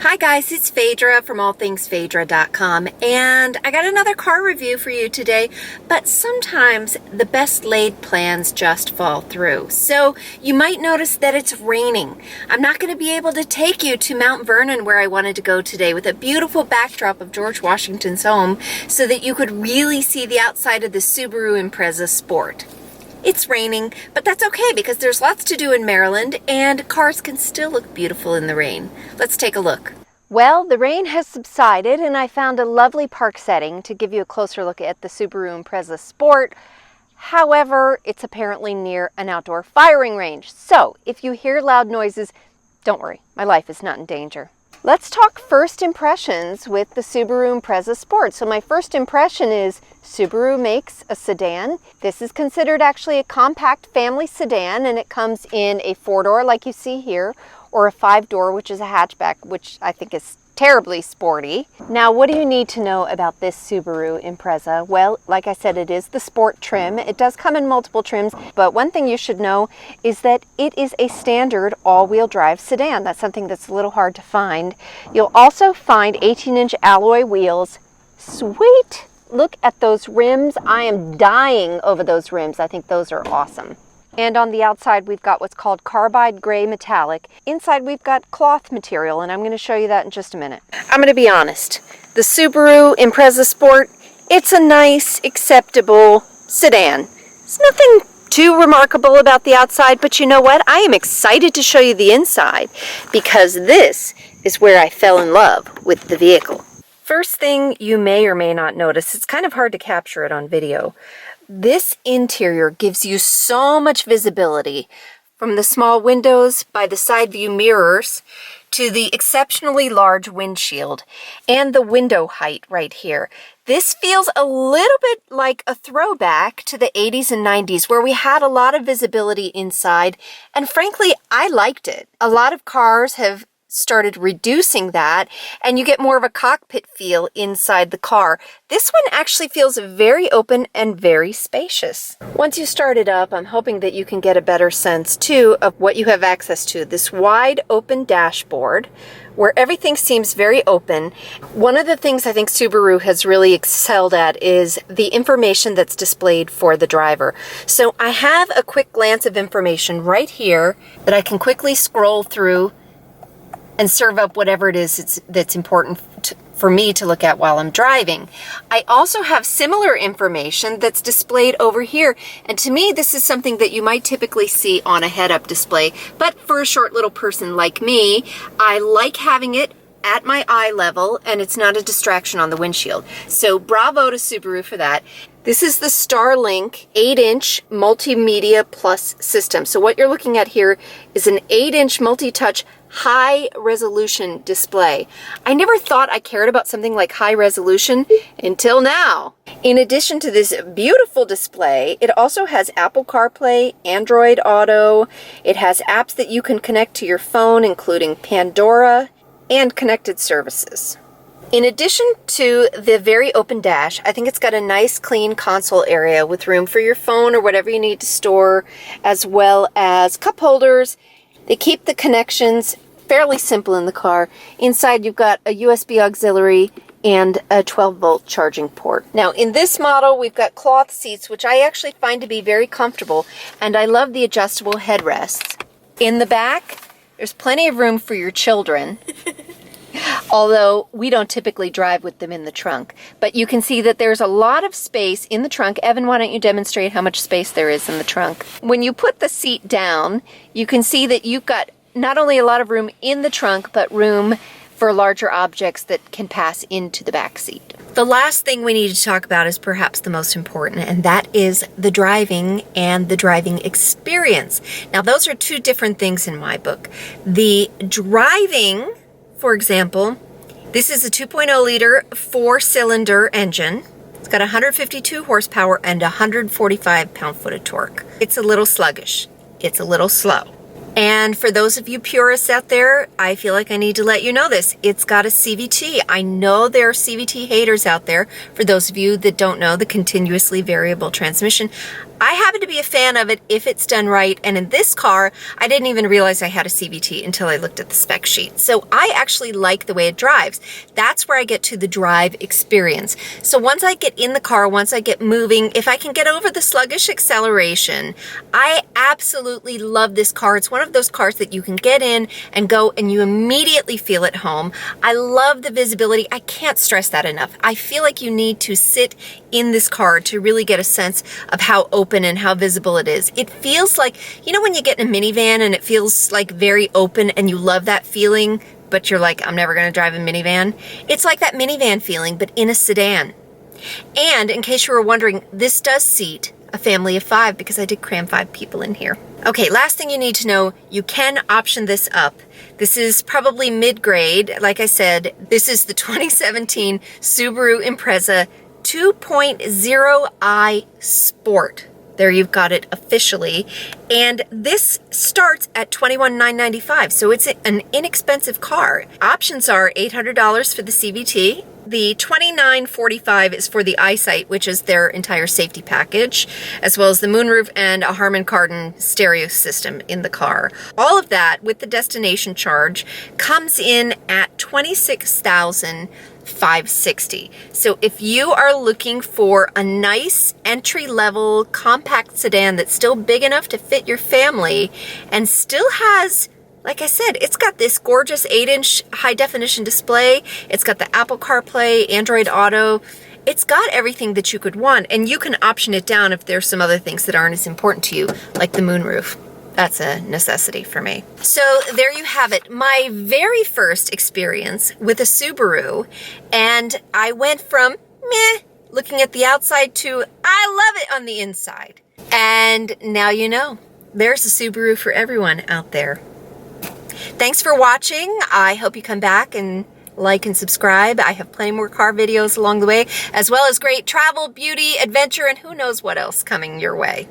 Hi guys, it's Fadra from allthingsfadra.com, and I got another car review for you today, but sometimes the best laid plans just fall through. So you might notice that it's raining. I'm not going to be able to take you to Mount Vernon where I wanted to go today with a beautiful backdrop of George Washington's home so that you could really see the outside of the Subaru Impreza Sport. It's raining, but that's okay because there's lots to do in Maryland and cars can still look beautiful in the rain. Let's take a look. Well, the rain has subsided and I found a lovely park setting to give you a closer look at the Subaru Impreza Sport. However, it's apparently near an outdoor firing range. So if you hear loud noises, don't worry, my life is not in danger. Let's talk first impressions with the Subaru Impreza Sport. So my first impression is Subaru makes a sedan. This is considered actually a compact family sedan, and it comes in a 4-door like you see here, or a 5-door, which is a hatchback, which I think is terribly sporty. Now, what do you need to know about this Subaru Impreza? Well, like I said, it is the sport trim. It does come in multiple trims, but one thing you should know is that it is a standard all-wheel drive sedan. That's something that's a little hard to find. You'll also find 18-inch alloy wheels. Sweet! Look at those rims. I am dying over those rims. I think those are awesome. And on the outside, we've got what's called carbide gray metallic. Inside, we've got cloth material, and I'm going to show you that in just a minute. I'm going to be honest. The Subaru Impreza Sport, it's a nice, acceptable sedan. There's nothing too remarkable about the outside, but you know what? I am excited to show you the inside because this is where I fell in love with the vehicle. First thing you may or may not notice, it's kind of hard to capture it on video. This interior gives you so much visibility from the small windows by the side view mirrors to the exceptionally large windshield and the window height right here. This feels a little bit like a throwback to the 80s and 90s where we had a lot of visibility inside, and frankly, I liked it. A lot of cars have started reducing that and you get more of a cockpit feel inside the car. This one actually feels very open and very spacious. Once you start it up, I'm hoping that you can get a better sense too of what you have access to. This wide open dashboard where everything seems very open. One of the things I think Subaru has really excelled at is the information that's displayed for the driver. So I have a quick glance of information right here that I can quickly scroll through and serve up whatever it is that's important for me to look at while I'm driving. I also have similar information that's displayed over here, and to me this is something that you might typically see on a head-up display, but for a short little person like me, I like having it at my eye level and it's not a distraction on the windshield. So bravo to Subaru for that. This is the Starlink 8-inch Multimedia Plus system. So what you're looking at here is an 8-inch multi-touch high resolution display. I never thought I cared about something like high resolution until now. In addition to this beautiful display, it also has Apple CarPlay, Android Auto. It has apps that you can connect to your phone, including Pandora and connected services. In addition to the very open dash, I think it's got a nice clean console area with room for your phone or whatever you need to store, as well as cup holders. They keep the connections fairly simple in the car. Inside you've got a USB auxiliary and a 12-volt charging port. Now in this model we've got cloth seats, which I actually find to be very comfortable, and I love the adjustable headrests. In the back, there's plenty of room for your children. Although we don't typically drive with them in the trunk. But you can see that there's a lot of space in the trunk. Evan, why don't you demonstrate how much space there is in the trunk? When you put the seat down, you can see that you've got not only a lot of room in the trunk, but room for larger objects that can pass into the back seat. The last thing we need to talk about is perhaps the most important, and that is the driving and the driving experience. Now, those are two different things in my book. The driving, for example, this is a 2.0 liter 4-cylinder engine. It's got 152 horsepower and 145 pound-foot of torque. It's a little sluggish. It's a little slow. And for those of you purists out there, I feel like I need to let you know this. It's got a CVT. I know there are CVT haters out there. For those of you that don't know, the continuously variable transmission. I happen to be a fan of it if it's done right, and in this car, I didn't even realize I had a CVT until I looked at the spec sheet. So I actually like the way it drives. That's where I get to the drive experience. So once I get in the car, once I get moving, if I can get over the sluggish acceleration, I absolutely love this car. It's one of those cars that you can get in and go and you immediately feel at home. I love the visibility. I can't stress that enough. I feel like you need to sit in this car to really get a sense of how open and how visible it is. It feels like, you know, when you get in a minivan and it feels like very open and you love that feeling, but you're like, I'm never going to drive a minivan. It's like that minivan feeling, but in a sedan. And in case you were wondering, this does seat a family of 5 because I did cram 5 people in here. Okay, last thing you need to know, you can option this up. This is probably mid-grade. Like I said, this is the 2017 Subaru Impreza 2.0i Sport. There you've got it officially. And this starts at $21,995, so it's an inexpensive car. Options are $800 for the CVT. The $29.45 is for the EyeSight, which is their entire safety package, as well as the moonroof and a Harman Kardon stereo system in the car. All of that with the destination charge comes in at $26,560. So if you are looking for a nice entry-level compact sedan that's still big enough to fit your family and still has, like I said, it's got this gorgeous 8-inch high-definition display. It's got the Apple CarPlay, Android Auto. It's got everything that you could want, and you can option it down if there's some other things that aren't as important to you, like the moonroof. That's a necessity for me. So there you have it. My very first experience with a Subaru, and I went from meh, looking at the outside, to I love it on the inside. And now you know, there's a Subaru for everyone out there. Thanks for watching. I hope you come back and like and subscribe. I have plenty more car videos along the way, as well as great travel, beauty, adventure, and who knows what else coming your way.